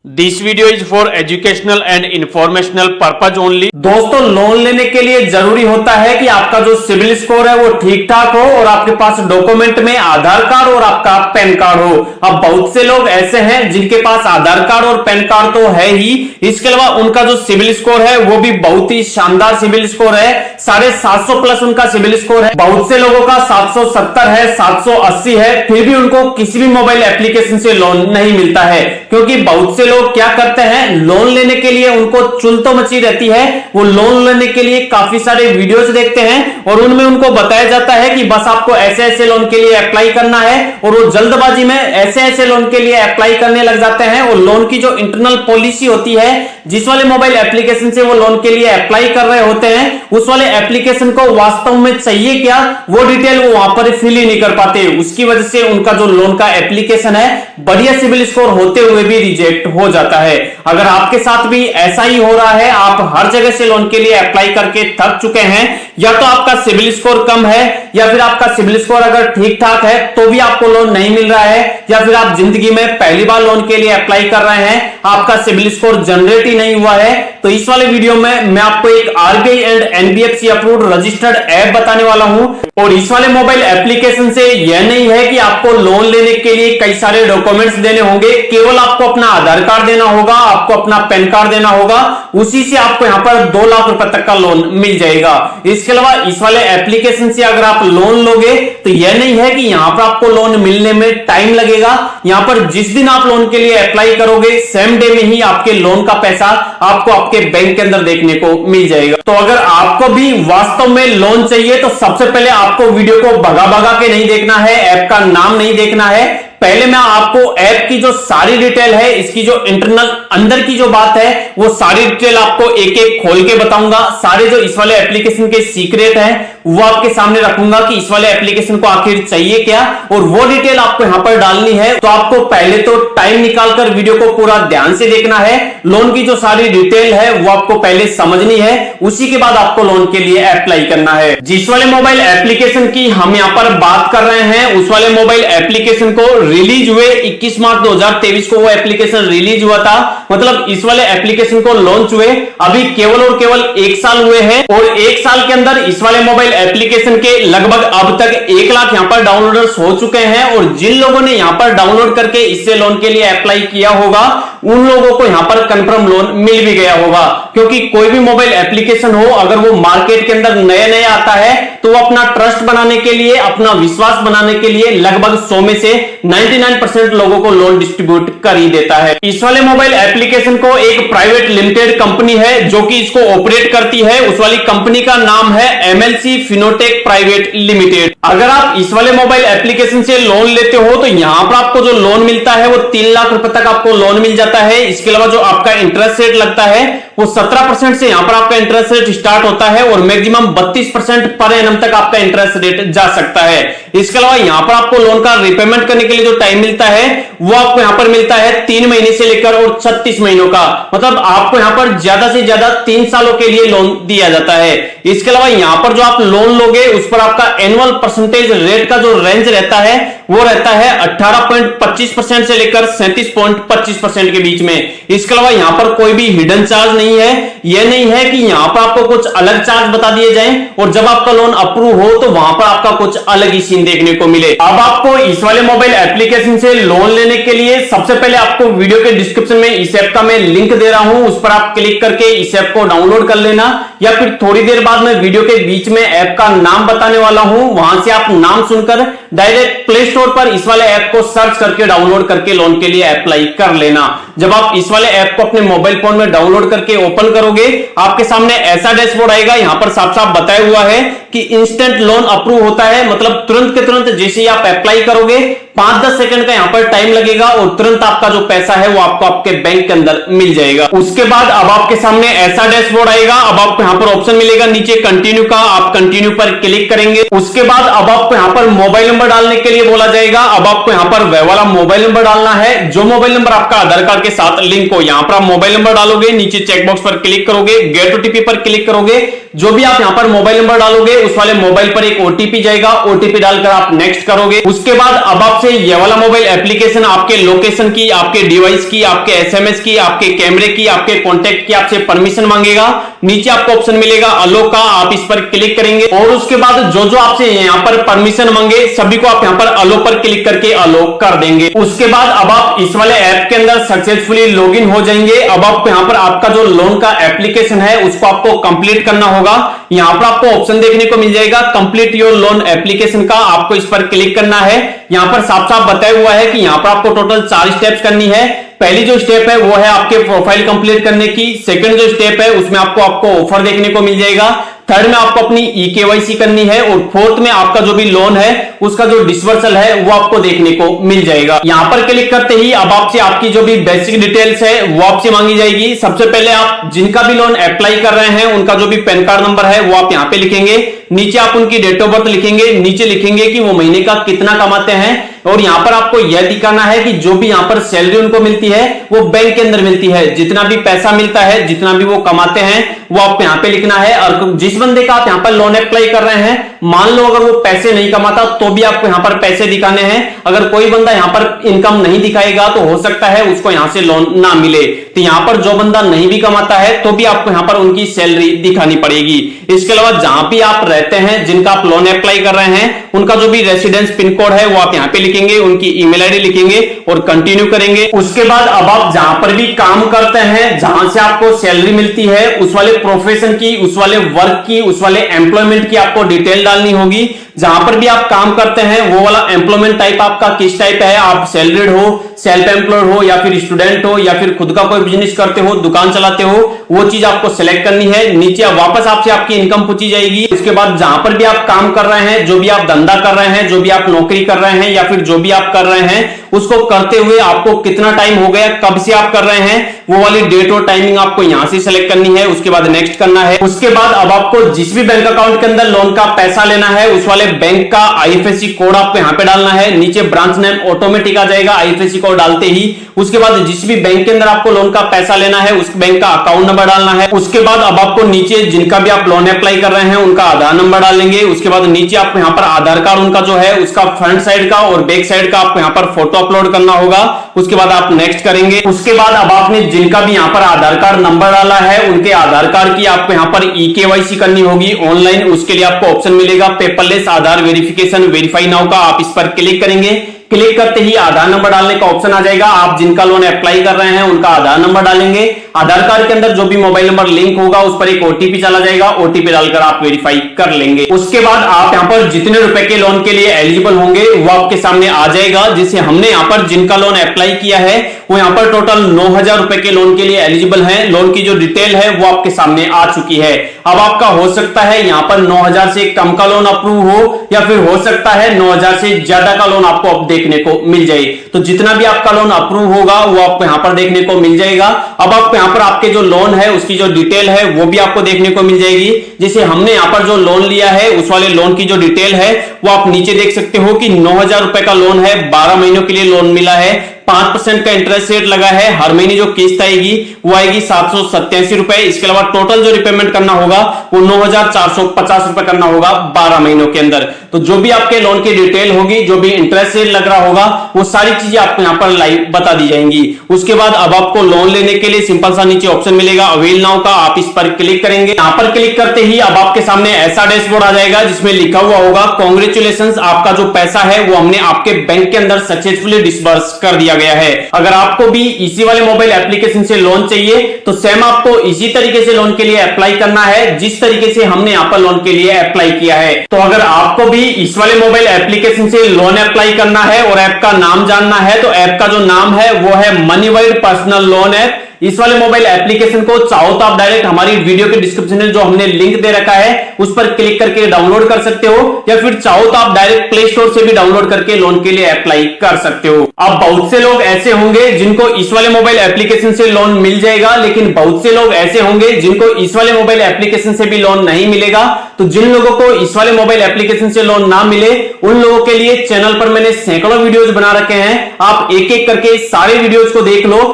This video is for educational and informational purpose only. दोस्तों, loan लेने के लिए जरूरी होता है कि आपका जो सिविल स्कोर है वो ठीक ठाक हो और आपके पास डॉक्यूमेंट में आधार कार्ड और आपका पैन कार्ड हो। अब बहुत से लोग ऐसे हैं जिनके पास आधार कार्ड और पैन कार्ड तो है ही, इसके अलावा उनका जो सिविल स्कोर है वो भी बहुत ही शानदार सिविल स्कोर है, 750 प्लस उनका सिविल स्कोर है। बहुत से लोगों का 770 है, 780 है, फिर भी उनको किसी भी मोबाइल एप्लीकेशन से लोन नहीं मिलता है। क्योंकि बहुत से लोग क्या करते हैं, लोन लेने के लिए उनको चुल तो मची रहती है, वो लोन लेने के लिए काफी सारे वीडियोस देखते हैं और उनमें उनको बताया जाता है कि बस आपको ऐसे ऐसे लोन के लिए अप्लाई करना है और वो जल्दबाजी में ऐसे ऐसे लोन के लिए अप्लाई करने लग जाते हैं। और लोन की जो इंटरनल पॉलिसी होती है, जिस वाले मोबाइल एप्लीकेशन से वो लोन के लिए अप्लाई कर रहे होते हैं, उस वाले एप्लीकेशन को वास्तव में चाहिए क्या, वो डिटेल वो वहां पर फिल ही नहीं कर पाते। उसकी वजह से उनका जो लोन का एप्लीकेशन है बढ़िया सिविल स्कोर होते हुए भी रिजेक्ट हो जाता है। अगर आपके साथ भी ऐसा ही हो रहा है, आप हर जगह से लोन के लिए अप्लाई करके थक चुके हैं, या तो आपका सिविल स्कोर कम है या फिर आपका सिविल स्कोर अगर ठीक ठाक है तो भी आपको लोन नहीं मिल रहा है, या फिर आप जिंदगी में पहली बार लोन के लिए अप्लाई कर रहे हैं, आपका सिविल स्कोर जनरेट ही नहीं हुआ है, तो इस वाले वीडियो में मैं आपको एक RBI and NBFC approved registered app बताने वाला हूं। और इस वाले मोबाइल एप्लीकेशन से यह नहीं है कि आपको लोन लेने के लिए कई सारे डॉक्यूमेंट्स देने होंगे, केवल आपको अपना आधार कार्ड देना होगा, आपको अपना पैन कार्ड देना होगा, उसी से आपको यहां पर 2 लाख रुपए तक का लोन मिल जाएगा। इसके अलावा इस वाले एप्लीकेशन से अगर आप लोन लोगे तो यह नहीं है कि यहां पर आपको लोन मिलने में टाइम लगेगा, यहां पर जिस दिन आप लोन के लिए अप्लाई करोगे सेम डे में ही आपके लोन का पैसा आपको आपके बैंक के अंदर देखने को मिल जाएगा। तो अगर आपको भी वास्तव में लोन चाहिए तो सबसे पहले आपको वीडियो को भगा भगा के नहीं देखना है, ऐप का नाम नहीं देखना है। पहले मैं आपको ऐप की जो सारी डिटेल है, इसकी जो इंटरनल अंदर की जो बात है, वो सारी डिटेल आपको एक एक खोल के बताऊंगा। सारे जो इस वाले एप्लीकेशन के सीक्रेट हैं वो आपके सामने रखूंगा कि इस वाले एप्लीकेशन को आखिर चाहिए क्या, और वो डिटेल आपको यहां पर डालनी है। तो आपको पहले तो टाइम निकालकर वीडियो को पूरा ध्यान से देखना है, लोन की जो सारी डिटेल है वो आपको पहले समझनी है, उसी के बाद आपको लोन के लिए अप्लाई करना है। जिस वाले मोबाइल एप्लीकेशन की हम यहां पर बात कर रहे हैं, उस वाले मोबाइल एप्लीकेशन को रिलीज हुए 21 मार्च 2023 को वो एप्लीकेशन रिलीज हुआ था। मतलब इस वाले एप्लीकेशन को लॉन्च हुए अभी केवल और केवल 1 साल हुए हैं, और 1 साल के अंदर इस वाले मोबाइल एप्लीकेशन के लगभग अब तक 1 लाख यहां पर डाउनलोडर्स हो चुके हैं। और जिन लोगों ने यहां पर डाउनलोड करके इससे लोन के लिए अप्लाई किया होगा, उन लोगों को यहां पर कंफर्म लोन मिल भी गया होगा। क्योंकि कोई भी मोबाइल एप्लीकेशन हो, अगर वो मार्केट के अंदर नया नया आता है तो वो अपना ट्रस्ट बनाने के लिए, अपना विश्वास बनाने के लिए लगभग 100 में से 99% लोगों को लोन डिस्ट्रीब्यूट कर ही देता है। इस वाले मोबाइल एप्लीकेशन को एक प्राइवेट लिमिटेड कंपनी है जो कि इसको ऑपरेट करती है, उस वाली कंपनी का नाम है एमएलसी फिनोटेक प्राइवेट लिमिटेड। अगर आप इस वाले मोबाइल एप्लीकेशन से लोन लेते हो तो यहां पर आपको जो लोन मिलता है वो 3 लाख रुपए तक आपको लोन मिल जाता है। इसके अलावा जो आपका इंटरेस्ट रेट लगता है वो 17% से यहां पर आपका इंटरेस्ट रेट स्टार्ट होता है, और मैक्सिमम 32% पर एनम तक आपका इंटरेस्ट रेट जा सकता है। इसके अलावा यहां पर आपको लोन का रिपेमेंट करने के लिए जो टाइम मिलता है वो आपको यहां पर मिलता है 3 महीने से लेकर और 36 महीनों का। मतलब आपको यहां पर ज्यादा से ज्यादा 3 सालों के लिए लोन दिया जाता है। इसके अलावा यहां पर जो आप लोन लोगे उस पर आपका एनुअल परसेंटेज रेट का जो रेंज रहता है वो रहता है 18.25% से लेकर 37.25% के बीच में। इसके अलावा यहां पर कोई भी हिडन चार्ज नहीं है, यह नहीं है कि यहां पर आपको कुछ अलग चार्ज बता दिए जाएं और जब आपका लोन अप्रूव हो तो वहां पर आपका कुछ अलग ही सीन देखने को मिले। अब आपको इस वाले मोबाइल एप्लीकेशन से लोन लेने के लिए सबसे पहले आपको वीडियो के डिस्क्रिप्शन में इस ऐप का मैं लिंक दे रहा हूं, उस पर आप क्लिक करके इस ऐप को डाउनलोड कर लेना, या फिर थोड़ी देर बाद मैं वीडियो के बीच में ऐप का नाम बताने वाला हूं, वहां से आप नाम सुनकर डायरेक्ट प्ले स्टोर पर इस वाले ऐप को सर्च करके डाउनलोड करके लोन के लिए अप्लाई कर लेना। जब आप इस वाले ऐप को अपने मोबाइल फोन में डाउनलोड करके ओपन करोगे, आपके सामने ऐसा डैशबोर्ड आएगा। यहां पर साफ साफ बताया हुआ है कि इंस्टेंट लोन अप्रूव होता है, मतलब तुरंत के तुरंत जैसे ही आप अप्लाई करोगे 5-10 सेकंड का यहां पर टाइम लगेगा और तुरंत आपका जो पैसा है वो आपको आपके बैंक के अंदर मिल जाएगा। उसके बाद अब आपके सामने ऐसा डैशबोर्ड आएगा। अब आपको यहां पर ऑप्शन मिलेगा नीचे कंटिन्यू का, आप कंटिन्यू पर क्लिक करेंगे। उसके बाद अब आपको यहां पर मोबाइल नंबर डालने के लिए बोला जाएगा। अब आपको यहां पर वह वाला मोबाइल नंबर डालना है जो मोबाइल नंबर आपका आधार कार्ड के साथ लिंक हो। यहां पर आप मोबाइल नंबर डालोगे, नीचे चेकबॉक्स पर क्लिक करोगे, गेट ओटीपी पर क्लिक करोगे, जो भी आप यहां पर मोबाइल नंबर डालोगे उस वाले मोबाइल पर एक ओटीपी जाएगा, ओटीपी डालकर आप नेक्स्ट करोगे। उसके बाद अब आपसे से ये वाला मोबाइल एप्लीकेशन आपके लोकेशन की, आपके डिवाइस की, आपके एसएमएस की, आपके कैमरे की, आपके कॉन्टेक्ट की आपसे परमिशन मांगेगा। नीचे आपको ऑप्शन मिलेगा अलो का, आप इस पर क्लिक करेंगे और उसके बाद जो जो आपसे यहाँ पर परमिशन मांगे सभी को आप यहाँ पर अलो पर क्लिक करके अलो कर देंगे। उसके बाद अब आप इस वाले ऐप के अंदर सक्सेसफुली लॉगिन हो जाएंगे। अब आपको यहाँ पर आपका जो लोन का एप्लीकेशन है उसको आपको कंप्लीट करना होगा। यहाँ पर आपको ऑप्शन देखने को मिल जाएगा कंप्लीट योर लोन एप्लीकेशन का, आपको इस पर क्लिक करना है। यहाँ पर साफ साफ बताया हुआ है कि यहाँ पर आपको टोटल 4 स्टेप्स करनी है। पहली जो स्टेप है वो है आपके प्रोफाइल कंप्लीट करने की। सेकंड जो स्टेप है उसमें आपको ऑफर देखने को मिल जाएगा। थर्ड में आपको अपनी ई-केवाईसी करनी है और फोर्थ में आपका जो भी लोन है उसका जो डिसवर्सल है वो आपको देखने को मिल जाएगा। यहां पर क्लिक करते ही अब आपसे आपकी जो भी बेसिक डिटेल्स है वो आपसे मांगी जाएगी। सबसे पहले आप जिनका भी लोन अप्लाई कर रहे हैं उनका जो भी पैन कार्ड नंबर है वो आप यहां पे लिखेंगे। नीचे आप उनकी डेट ऑफ बर्थ लिखेंगे, नीचे लिखेंगे कि वो महीने का कितना कमाते हैं और यहां पर आपको यह दिखाना है कि जो भी यहां पर सैलरी उनको मिलती है वो बैंक के अंदर मिलती है। जितना भी पैसा मिलता है, जितना भी वो कमाते हैं वो आपको यहां पे लिखना है। और जिस बंदे का आप यहां पर लोन अप्लाई कर रहे हैं, मान लो अगर वो पैसे नहीं कमाता तो भी आपको यहां पर पैसे दिखाने हैं। अगर कोई बंदा यहां पर इनकम नहीं दिखाएगा तो हो सकता है उसको यहां से लोन ना मिले। तो यहां पर जो बंदा नहीं भी कमाता है तो भी आपको यहां पर उनकी सैलरी दिखानी पड़ेगी। इसके अलावा जहां भी आप रहते हैं, जिनका आप लोन अप्लाई कर रहे हैं, उनका जो भी रेसिडेंस पिन कोड है वो आप यहां पे लिखेंगे, उनकी ईमेल आईडी लिखेंगे और कंटिन्यू करेंगे। उसके बाद अब आप जहां पर भी काम करते हैं, जहां से आपको सैलरी मिलती है, उस वाले प्रोफेशन की, उस वाले वर्क की, उस वाले एम्प्लॉयमेंट की आपको डिटेल डालनी होगी। जहां पर भी आप काम करते हैं वो वाला एम्प्लॉयमेंट टाइप आपका किस टाइप है, आप सैलरीड हो, सेल्फ एम्प्लॉयड हो या फिर स्टूडेंट हो या फिर खुद का कोई बिजनेस करते हो, दुकान चलाते हो, वो चीज आपको सिलेक्ट करनी है। नीचे वापस आपसे आपकी इनकम पूछी जाएगी। उसके बाद जहां पर भी आप काम कर रहे हैं, जो भी आप धंधा कर रहे हैं, जो भी आप नौकरी कर रहे हैं या फिर जो भी आप कर रहे हैं, उसको करते हुए आपको कितना टाइम हो गया, कब से आप कर रहे हैं, वो वाली डेट और टाइमिंग आपको यहां से सिलेक्ट करनी है। उसके बाद नेक्स्ट करना है। उसके बाद अब आपको जिस भी बैंक अकाउंट के अंदर लोन का पैसा लेना है उस वाले बैंक का आईएफएससी कोड आपको यहां पे डालना है। नीचे ब्रांच नेम ऑटोमेटिक आ जाएगा आईएफएससी कोड डालते ही। उसके बाद जिस भी बैंक के अंदर आपको लोन का पैसा लेना है उस बैंक का अकाउंट नंबर डालना है। उसके बाद अब आपको नीचे जिनका भी आप लोन अप्लाई कर रहे हैं उनका आधार नंबर डालेंगे। उसके बाद नीचे आपको यहाँ पर आधार कार्ड उनका जो है उसका फ्रंट साइड का और बैक साइड का आपको यहाँ पर फोटो अपलोड करना होगा। उसके बाद आप नेक्स्ट करेंगे। उसके बाद अब आपने जिनका भी यहाँ पर आधार कार्ड नंबर डाला है उनके आधार कार्ड की आपको यहाँ पर ई-केवाईसी करनी होगी ऑनलाइन। उसके लिए आपको ऑप्शन मिलेगा पेपरलेस आधार वेरिफिकेशन, वेरीफाई नाउ का, आप इस पर क्लिक करेंगे। क्लिक करते ही आधार नंबर डालने का ऑप्शन आ जाएगा। आप जिनका लोन अप्लाई कर रहे हैं उनका आधार नंबर डालेंगे। आधार कार्ड के अंदर जो भी मोबाइल नंबर लिंक होगा उस पर एक ओटीपी चला जाएगा, ओटीपी डालकर आप वेरीफाई कर लेंगे। उसके बाद आप यहां पर जितने रुपए के लोन के लिए एलिजिबल होंगे वो आपके सामने आ जाएगा। जिसे हमने यहां पर जिनका लोन अप्लाई किया है वो यहां पर टोटल 9,000 रुपए के लोन के लिए एलिजिबल हैं। लोन की जो डिटेल है वो आपके सामने आ चुकी है। अब आपका हो सकता है यहां पर 9,000 से कम का लोन अप्रूव हो या फिर हो सकता है 9,000 से ज्यादा का लोन आपको अब देखने को मिल जाए। तो जितना भी आपका लोन अप्रूव होगा वो आपको यहां पर देखने को मिल जाएगा। अब आपको यहां पर आपके जो लोन है उसकी जो डिटेल है वो भी आपको देखने को मिल जाएगी। जैसे हमने यहां पर जो लोन लिया है उस वाले लोन की जो डिटेल है वो आप नीचे देख सकते हो कि 9,000 रुपए का लोन है, 12 महीनों के लिए लोन मिला है, 5% का इंटरेस्ट रेट लगा है। हर महीने जो किस्त आएगी वो आएगी 787 रुपए। इसके अलावा टोटल जो रिपेमेंट करना होगा वो 9,450 रुपए करना होगा 12 महीनों के अंदर। तो जो भी आपके लोन की डिटेल होगी, जो भी इंटरेस्ट रेट लग रहा होगा, वो सारी चीजें आपको यहाँ पर लाइव बता दी जाएंगी। उसके बाद अब आपको लोन लेने के लिए सिंपल सा नीचे ऑप्शन मिलेगा अवेल नाउ का, आप इस पर क्लिक करेंगे। यहाँ पर क्लिक करते ही अब आपके सामने ऐसा डैशबोर्ड आ जाएगा जिसमें लिखा हुआ होगा कांग्रेचुलेशंस, आपका जो पैसा है वो हमने आपके बैंक के अंदर सक्सेसफुली डिसबर्स कर दिया गया है। अगर आपको भी इसी वाले मोबाइल एप्लीकेशन से लोन चाहिए तो सेम आपको इसी तरीके से लोन के लिए अप्लाई करना है जिस तरीके से हमने यहाँ पर लोन के लिए अप्लाई किया है। तो अगर आपको भी इस वाले मोबाइल एप्लीकेशन से लोन अप्लाई करना है और ऐप का नाम जानना है तो ऐप का जो नाम है वो है मनीवर्ल्ड पर्सनल लोन ऐप। इस वाले मोबाइल एप्लीकेशन को चाहो तो आप डायरेक्ट हमारी वीडियो के डिस्क्रिप्शन में जो हमने लिंक दे रखा है उस पर क्लिक करके डाउनलोड कर सकते हो, या फिर चाहो तो आप डायरेक्ट प्ले स्टोर से भी डाउनलोड करके लोन के लिए अप्लाई कर सकते हो। अब बहुत से लोग ऐसे होंगे जिनको इस वाले मोबाइल एप्लीकेशन से लोन मिल जाएगा, लेकिन बहुत से लोग ऐसे होंगे जिनको इस वाले मोबाइल एप्लीकेशन से भी लोन नहीं मिलेगा। तो जिन लोगों को इस वाले मोबाइल एप्लीकेशन से लोन ना मिले उन लोगों के लिए चैनल पर मैंने सैकड़ों वीडियोस बना रखे हैं। आप एक एक करके सारे वीडियोस को देख लो।